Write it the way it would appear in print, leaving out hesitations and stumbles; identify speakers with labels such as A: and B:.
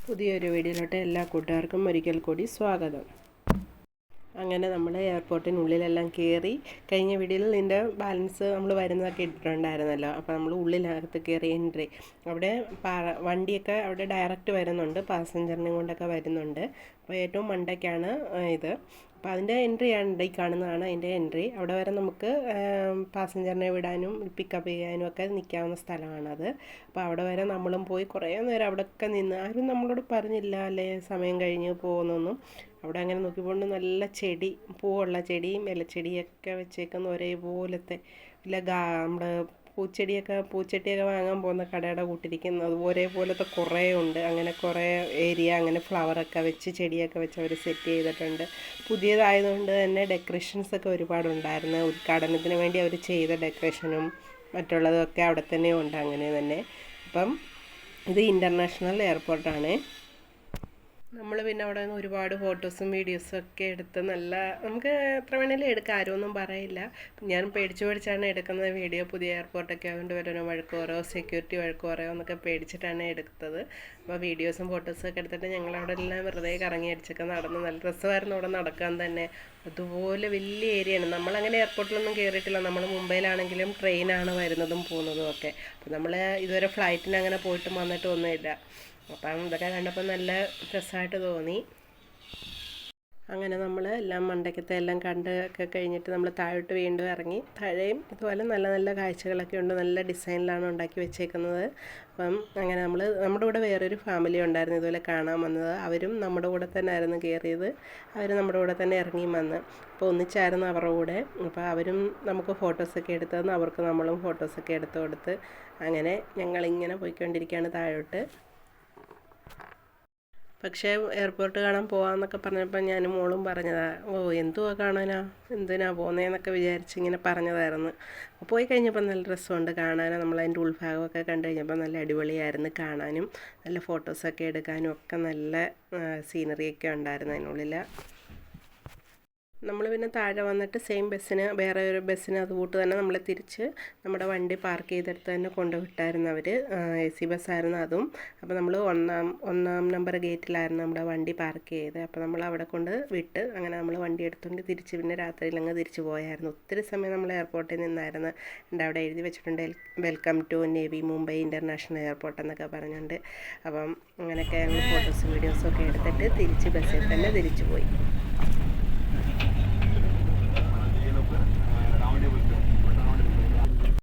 A: പുതിയൊരു വീഡിയോയിലോട്ട് എല്ലാ കൂട്ടുകാർക്കും ഒരിക്കൽ കൂടി സ്വാഗതം. അങ്ങനെ നമ്മൾ എയർപോർട്ടിനുള്ളിലെല്ലാം കയറി. കഴിഞ്ഞ വീഡിയോയിൽ ഇതിൻ്റെ ബാലൻസ് നമ്മൾ വരുന്നതൊക്കെ ഇട്ടിട്ടുണ്ടായിരുന്നല്ലോ. അപ്പോൾ നമ്മൾ ഉള്ളിനകത്ത് കയറി എൻട്രി. അവിടെ വണ്ടിയൊക്കെ അവിടെ ഡയറക്റ്റ് വരുന്നുണ്ട്, പാസഞ്ചറിനെ കൊണ്ടൊക്കെ വരുന്നുണ്ട്. അപ്പോൾ ഏറ്റവും മണ്ടയ്ക്കാണ് ഇത്. അപ്പോൾ അതിൻ്റെ എൻട്രിയാണ് ഈ കാണുന്നതാണ് അതിൻ്റെ എൻട്രി. അവിടെ വരെ നമുക്ക് പാസഞ്ചറിനെ വിടാനും പിക്കപ്പ് ചെയ്യാനും ഒക്കെ നിൽക്കാവുന്ന സ്ഥലമാണത്. അപ്പോൾ അവിടെ വരെ നമ്മളും പോയി കുറേ നേരം അവിടെയൊക്കെ നിന്ന്. ആരും നമ്മളോട് പറഞ്ഞില്ല അല്ലേ സമയം കഴിഞ്ഞ് പോകുന്നൊന്നും. അവിടെ അങ്ങനെ നോക്കിക്കൊണ്ട് നല്ല ചെടി, പൂവുള്ള ചെടിയും ഇലച്ചെടിയൊക്കെ വെച്ചേക്കുന്ന ഒരേപോലത്തെ നമ്മുടെ പൂച്ചട്ടിയൊക്കെ വാങ്ങാൻ പോകുന്ന കടയുടെ കൂട്ടിരിക്കുന്നത് ഒരേപോലത്തെ കുറേ ഉണ്ട്. അങ്ങനെ കുറേ ഏരിയ അങ്ങനെ ഫ്ലവറൊക്കെ വെച്ച് ചെടിയൊക്കെ വെച്ച് അവർ സെറ്റ് ചെയ്തിട്ടുണ്ട്. പുതിയതായതുകൊണ്ട് തന്നെ ഡെക്കറേഷൻസൊക്കെ ഒരുപാടുണ്ടായിരുന്നു. ഉദ്ഘാടനത്തിന് വേണ്ടി അവർ ചെയ്ത ഡെക്കറേഷനും മറ്റുള്ളതൊക്കെ അവിടെ തന്നെ ഉണ്ട്. അങ്ങനെ തന്നെ അപ്പം ഇത് ഇൻ്റർനാഷണൽ എയർപോർട്ടാണ്. നമ്മൾ പിന്നെ അവിടെ നിന്ന് ഒരുപാട് ഫോട്ടോസും വീഡിയോസും ഒക്കെ എടുത്ത് നമുക്ക് എത്ര വേണേലും എടുക്കാം, ആരുമൊന്നും പറയില്ല. ഞാൻ പേടിച്ചാണ് എടുക്കുന്നത് വീഡിയോ. പുതിയ എയർപോർട്ടൊക്കെ ആയതുകൊണ്ട് വല്ലവരും വഴക്കുറയോ സെക്യൂരിറ്റി വഴക്കുറയോ എന്നൊക്കെ പേടിച്ചിട്ടാണ് എടുത്തത്. അപ്പോൾ വീഡിയോസും ഫോട്ടോസും ഒക്കെ എടുത്തിട്ട് ഞങ്ങളവിടെ എല്ലാം വെറുതെ കറങ്ങി അടിച്ചൊക്കെ നടന്ന് നല്ല രസമായിരുന്നു അവിടെ നടക്കാൻ തന്നെ. അതുപോലെ വലിയ ഏരിയയാണ്. നമ്മളങ്ങനെ എയർപോർട്ടിലൊന്നും കയറിയിട്ടില്ല. നമ്മൾ മുംബൈയിലാണെങ്കിലും ട്രെയിനാണ് വരുന്നതും പോകുന്നതും ഒക്കെ. അപ്പോൾ നമ്മൾ ഇതുവരെ ഫ്ലൈറ്റിന് അങ്ങനെ പോയിട്ടും വന്നിട്ടും ഒന്നുമില്ല. അപ്പം ഇതൊക്കെ കണ്ടപ്പോൾ നല്ല രസമായിട്ട് തോന്നി. അങ്ങനെ നമ്മൾ എല്ലാം മണ്ടയ്ക്കത്തെ എല്ലാം കണ്ടൊക്കെ കഴിഞ്ഞിട്ട് നമ്മൾ താഴോട്ട് വീണ്ടും ഇറങ്ങി. താഴെയും ഇതുപോലെ നല്ല നല്ല കാഴ്ചകളൊക്കെ ഉണ്ട്. നല്ല ഡിസൈനിലാണ് ഉണ്ടാക്കി വെച്ചേക്കുന്നത്. അപ്പം അങ്ങനെ നമ്മുടെ കൂടെ വേറൊരു ഫാമിലി ഉണ്ടായിരുന്നു ഇതുപോലെ കാണാൻ വന്നത്. അവരും നമ്മുടെ കൂടെ തന്നെ ആയിരുന്നു കയറിയത്. അവർ നമ്മുടെ കൂടെ തന്നെ ഇറങ്ങിയും വന്ന്. അപ്പോൾ ഒന്നിച്ചായിരുന്നു അവരുടെ കൂടെ. അപ്പോൾ അവരും നമുക്ക് ഫോട്ടോസൊക്കെ എടുത്ത് തന്ന്, അവർക്ക് നമ്മളും ഫോട്ടോസൊക്കെ എടുത്ത് കൊടുത്ത് അങ്ങനെ ഞങ്ങളിങ്ങനെ പോയിക്കൊണ്ടിരിക്കുകയാണ് താഴോട്ട്. പക്ഷേ എയർപോർട്ട് കാണാൻ പോകാമെന്നൊക്കെ പറഞ്ഞപ്പോൾ ഞാനും മോളും പറഞ്ഞതാണ്, എന്തുവാ കാണാനാ, എന്തിനാ പോകുന്നതെന്നൊക്കെ വിചാരിച്ചിങ്ങനെ പറഞ്ഞതായിരുന്നു. പോയി കഴിഞ്ഞപ്പോൾ നല്ല രസമുണ്ട് കാണാനും. നമ്മളതിൻ്റെ ഉൾഭാഗമൊക്കെ കണ്ടു കഴിഞ്ഞപ്പോൾ നല്ല അടിപൊളിയായിരുന്നു കാണാനും. നല്ല ഫോട്ടോസൊക്കെ എടുക്കാനും ഒക്കെ നല്ല സീനറിയൊക്കെ ഉണ്ടായിരുന്നു അതിനുള്ളിൽ. നമ്മൾ പിന്നെ താഴെ വന്നിട്ട് വേറെ ഒരു ബസ്സിന് അതുകൂട്ട് തന്നെ നമ്മളെ തിരിച്ച് നമ്മുടെ വണ്ടി പാർക്ക് ചെയ്തെടുത്ത് തന്നെ കൊണ്ടുവിട്ടായിരുന്നു അവർ. AC ബസ്സായിരുന്നു അതും. അപ്പോൾ നമ്മൾ ഒന്നാം നമ്പർ ഗേറ്റിലായിരുന്നു നമ്മുടെ വണ്ടി പാർക്ക് ചെയ്തത്. അപ്പോൾ നമ്മൾ അവിടെ കൊണ്ട് വിട്ട് അങ്ങനെ നമ്മൾ വണ്ടി എടുത്തുകൊണ്ട് തിരിച്ച് പിന്നെ രാത്രിയിലങ്ങ് തിരിച്ച് പോയായിരുന്നു. ഒത്തിരി സമയം നമ്മൾ എയർപോർട്ടിൽ നിന്നായിരുന്നു. അവിടെ എഴുതി വെച്ചിട്ടുണ്ട് welcome to Navi Mumbai international airport എന്നൊക്കെ പറഞ്ഞുകൊണ്ട്. അപ്പം അങ്ങനെയൊക്കെ ഞങ്ങൾ ഫോട്ടോസും വീഡിയോസും ഒക്കെ എടുത്തിട്ട് തിരിച്ച് ബസ്സിൽ തന്നെ തിരിച്ചു പോയി.